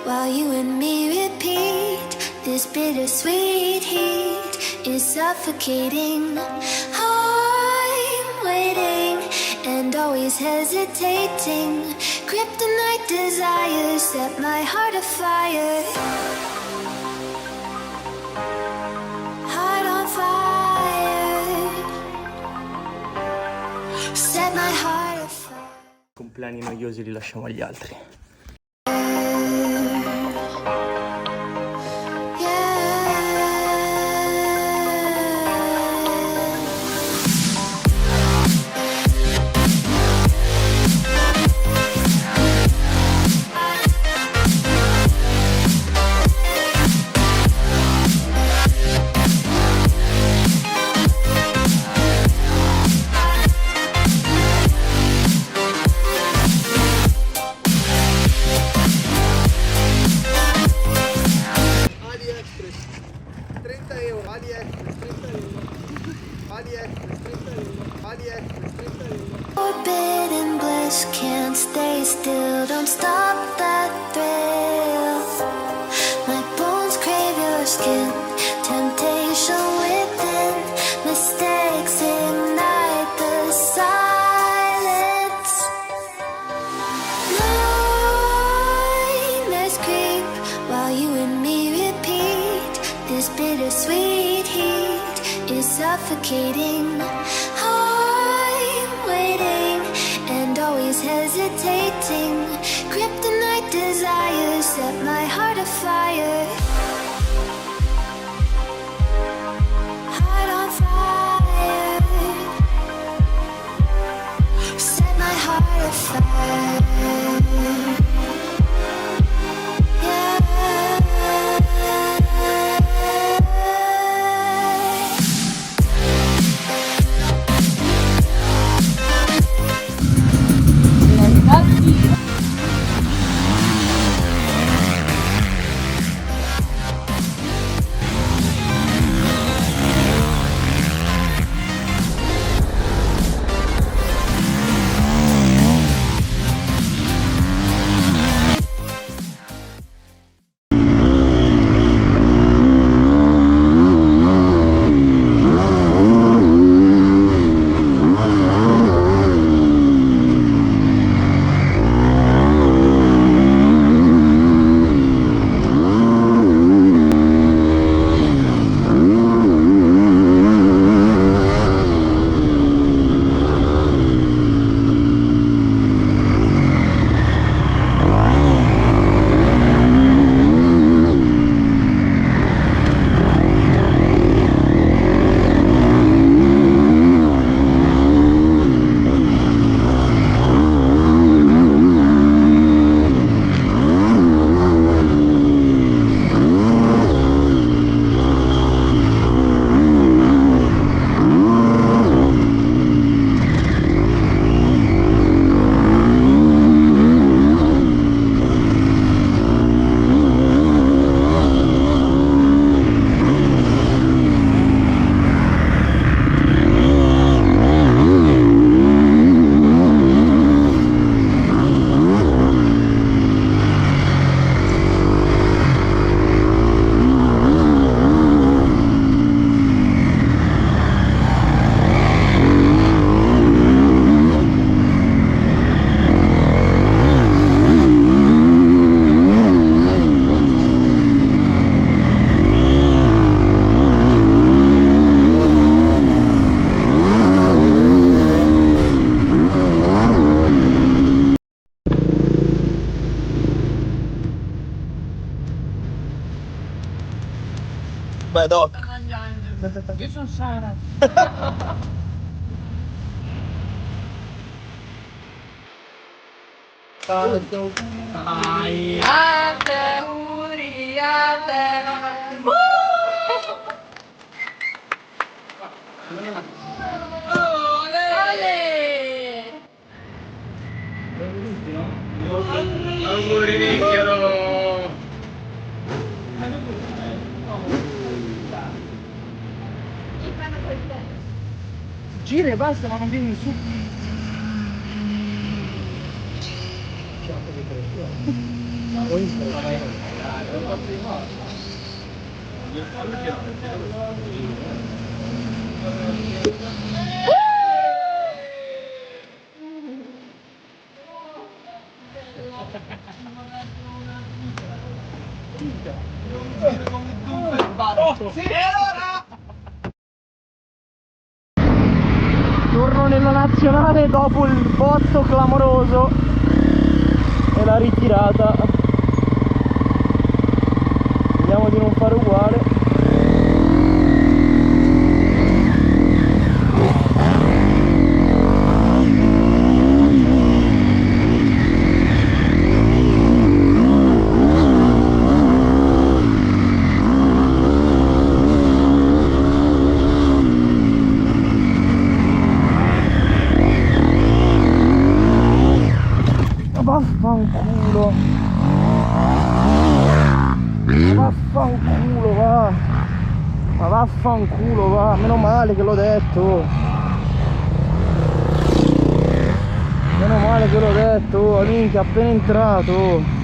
while you and me repeat. This bittersweet heat is suffocating. I'm waiting and always hesitating. Kryptonite desires set my heart afire. Heart on fire. Set my heart afire. Compleanni noiosi li lasciamo agli altri. Forbidden bliss, can't stay still, don't stop that thrill. My bones crave your skin, temptation within. Mistakes ignite the silence. Nightmares creep while you and me repeat. This bittersweet heat is suffocating. Always hesitating. Kryptonite desires set my heart afire. Heart on fire. Set my heart afire. Beh, doc. Io sono Sara. Auguri Nicchiaro! Gira e basta, ma non vieni su. Torno nella nazionale dopo il botto clamoroso e la ritirata. Vediamo di non fare uguale. Vaffanculo, vaffanculo va, ma vaffanculo va, meno male che l'ho detto, meno male che l'ho detto, minchia appena entrato.